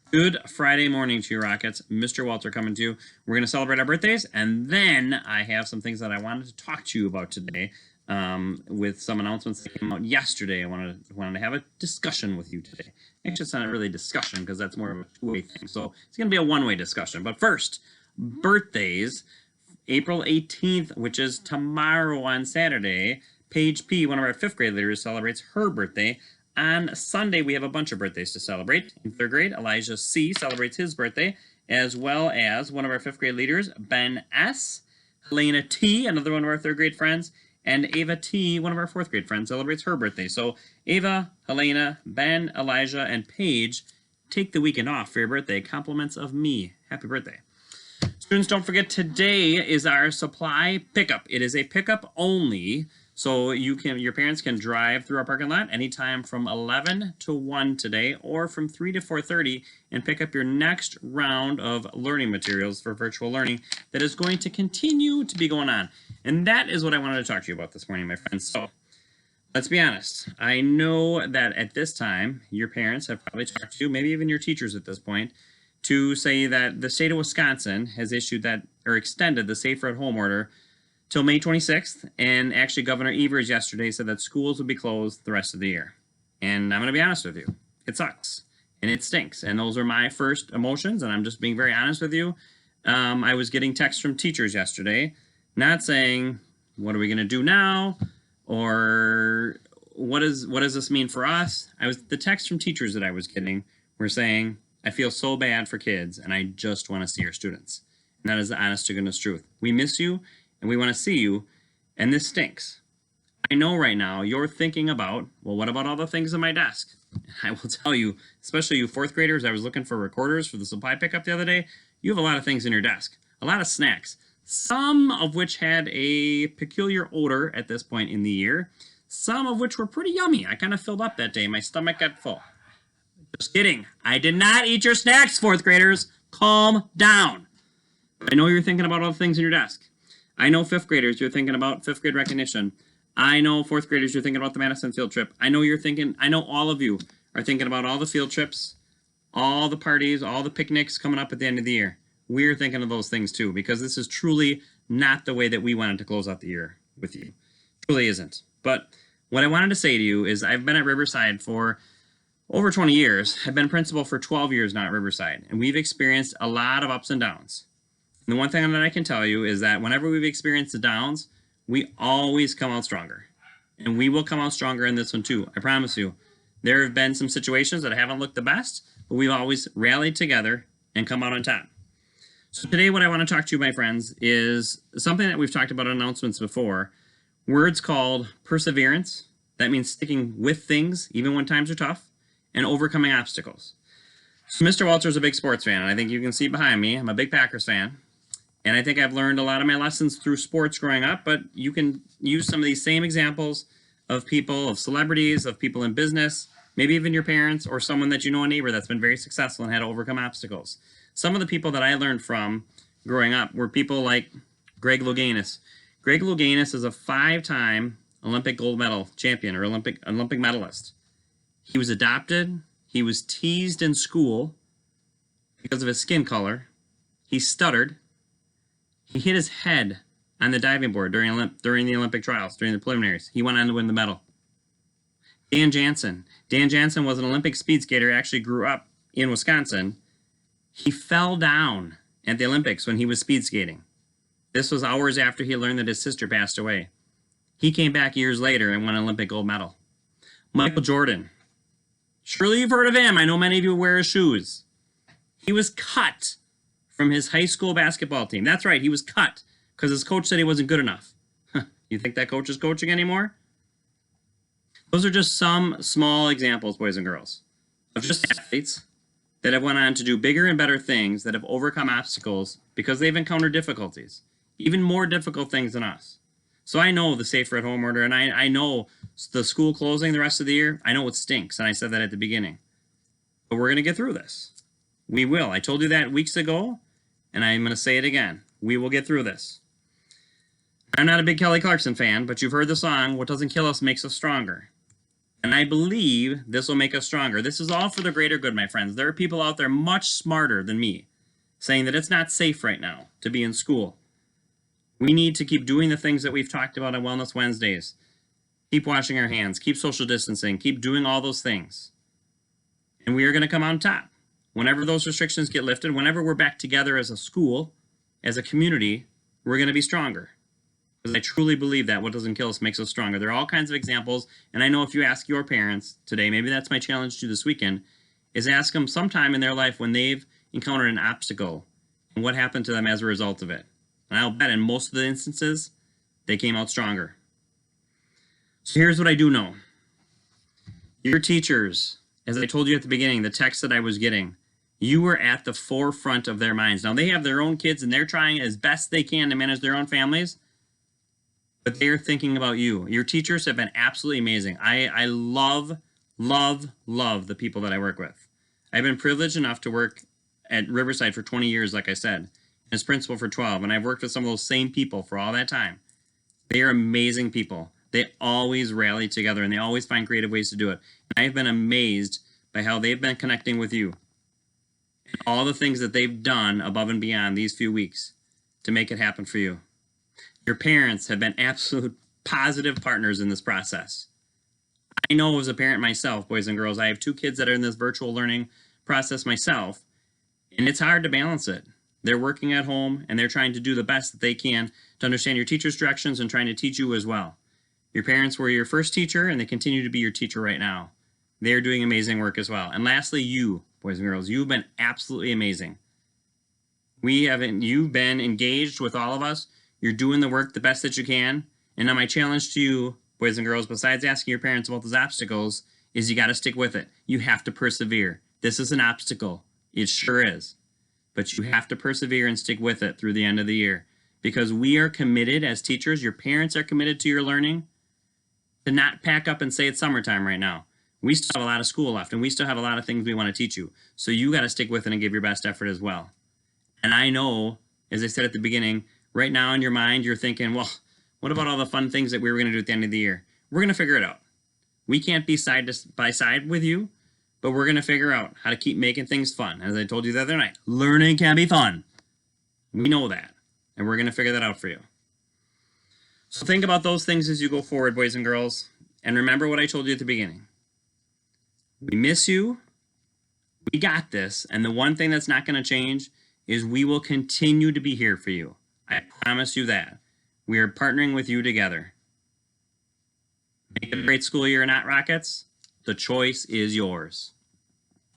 Good Friday morning to you, Rockets. Mr. Walter coming to you. We're going to celebrate our birthdays, and then I have some things that I wanted to talk to you about today with some announcements that came out yesterday. I wanted to have a discussion with you today. Actually, it's not really a discussion because that's more of a two-way thing, so it's going to be a one-way discussion. But first, birthdays. April 18th, which is tomorrow on Saturday, Paige P., one of our fifth grade leaders, celebrates her birthday. On Sunday, we have a bunch of birthdays to celebrate. In third grade, Elijah C. celebrates his birthday, as well as one of our fifth grade leaders, Ben S., Helena T., another one of our third grade friends, and Ava T., one of our fourth grade friends, celebrates her birthday. So Ava, Helena, Ben, Elijah, and Paige, take the weekend off for your birthday. Compliments of me. Happy birthday. Students, don't forget today is our supply pickup. It is a pickup only. So your parents can drive through our parking lot anytime from 11 to 1 today or from 3 to 4:30 and pick up your next round of learning materials for virtual learning that is going to continue to be going on. And that is what I wanted to talk to you about this morning, my friends. So let's be honest. I know that at this time, your parents have probably talked to you, maybe even your teachers at this point, to say that the state of Wisconsin has issued that or extended the Safer at Home order till May 26th, and actually Governor Evers yesterday said that schools would be closed the rest of the year. And I'm going to be honest with you, it sucks and it stinks. And those are my first emotions, and I'm just being very honest with you. I was getting texts from teachers yesterday, not saying, what are we going to do now? Or what does this mean for us? The texts from teachers that I was getting were saying, I feel so bad for kids, and I just want to see our students. And that is the honest to goodness truth. We miss you, and we want to see you, and this stinks. I know right now you're thinking about, well, what about all the things on my desk? I will tell you, especially you fourth graders, I was looking for recorders for the supply pickup the other day. You have a lot of things in your desk, a lot of snacks, some of which had a peculiar odor at this point in the year, some of which were pretty yummy. I kind of filled up that day. My stomach got full. Just kidding. I did not eat your snacks, fourth graders. Calm down. I know you're thinking about all the things in your desk. I know fifth graders, you're thinking about fifth grade recognition. I know fourth graders, you're thinking about the Madison field trip. I know all of you are thinking about all the field trips, all the parties, all the picnics coming up at the end of the year. We're thinking of those things too, because this is truly not the way that we wanted to close out the year with you. It truly isn't. But what I wanted to say to you is I've been at Riverside for over 20 years. I've been principal for 12 years now at Riverside, and we've experienced a lot of ups and downs. And the one thing that I can tell you is that whenever we've experienced the downs, we always come out stronger. And we will come out stronger in this one too, I promise you. There have been some situations that haven't looked the best, but we've always rallied together and come out on top. So today what I want to talk to you, my friends, is something that we've talked about in announcements before. Words called perseverance. That means sticking with things even when times are tough, and overcoming obstacles. So Mr. Walter's a big sports fan, and I think you can see behind me, I'm a big Packers fan. And I think I've learned a lot of my lessons through sports growing up, but you can use some of these same examples of people, of celebrities, of people in business, maybe even your parents or someone that you know, a neighbor that's been very successful and had to overcome obstacles. Some of the people that I learned from growing up were people like Greg Louganis. Greg Louganis is a 5-time Olympic gold medal champion or Olympic medalist. He was adopted. He was teased in school because of his skin color. He stuttered. He hit his head on the diving board during the Olympic trials, during the preliminaries. He went on to win the medal. Dan Jansen. Dan Jansen was an Olympic speed skater, actually grew up in Wisconsin. He fell down at the Olympics when he was speed skating. This was hours after he learned that his sister passed away. He came back years later and won an Olympic gold medal. Michael Jordan. Surely you've heard of him. I know many of you wear his shoes. He was cut from his high school basketball team. That's right, he was cut because his coach said he wasn't good enough. You think that coach is coaching anymore? Those are just some small examples, boys and girls, of just athletes that have went on to do bigger and better things, that have overcome obstacles because they've encountered difficulties, even more difficult things than us. So I know the Safer at Home order, and I know the school closing the rest of the year. I know it stinks, and I said that at the beginning. But we're going to get through this. We will. I told you that weeks ago, and I'm going to say it again. We will get through this. I'm not a big Kelly Clarkson fan, but you've heard the song, "What Doesn't Kill Us Makes Us Stronger." And I believe this will make us stronger. This is all for the greater good, my friends. There are people out there much smarter than me saying that it's not safe right now to be in school. We need to keep doing the things that we've talked about on Wellness Wednesdays. Keep washing our hands, keep social distancing, keep doing all those things. And we are going to come on top. Whenever those restrictions get lifted, whenever we're back together as a school, as a community, we're going to be stronger. Because I truly believe that what doesn't kill us makes us stronger. There are all kinds of examples, and I know if you ask your parents today, maybe that's my challenge to you this weekend, is ask them sometime in their life when they've encountered an obstacle and what happened to them as a result of it. And I'll bet in most of the instances, they came out stronger. So here's what I do know. Your teachers, as I told you at the beginning, the text that I was getting, you were at the forefront of their minds. Now, they have their own kids, and they're trying as best they can to manage their own families, but they're thinking about you. Your teachers have been absolutely amazing. I love the people that I work with. I've been privileged enough to work at Riverside for 20 years, like I said, as principal for 12, and I've worked with some of those same people for all that time. They are amazing people. They always rally together, and they always find creative ways to do it. And I've been amazed by how they've been connecting with you and all the things that they've done above and beyond these few weeks to make it happen for you. Your parents have been absolute positive partners in this process. I know as a parent myself, boys and girls, I have 2 kids that are in this virtual learning process myself, and it's hard to balance it. They're working at home, and they're trying to do the best that they can to understand your teacher's directions and trying to teach you as well. Your parents were your first teacher, and they continue to be your teacher right now. They're doing amazing work as well. And lastly, you, boys and girls, you've been absolutely amazing. You've been engaged with all of us. You're doing the work the best that you can. And now my challenge to you, boys and girls, besides asking your parents about those obstacles, is you got to stick with it. You have to persevere. This is an obstacle. It sure is. But you have to persevere and stick with it through the end of the year. Because we are committed as teachers, your parents are committed to your learning, to not pack up and say it's summertime right now. We still have a lot of school left, and we still have a lot of things we want to teach you. So you got to stick with it and give your best effort as well. And I know, as I said at the beginning, right now in your mind, you're thinking, well, what about all the fun things that we were going to do at the end of the year? We're going to figure it out. We can't be side by side with you, but we're going to figure out how to keep making things fun. As I told you the other night, learning can be fun. We know that, and we're going to figure that out for you. So think about those things as you go forward, boys and girls, and remember what I told you at the beginning. We miss you. We got this, and the one thing that's not going to change is we will continue to be here for you. I promise you that. We are partnering with you together. Make it a great school year, not Rockets. The choice is yours.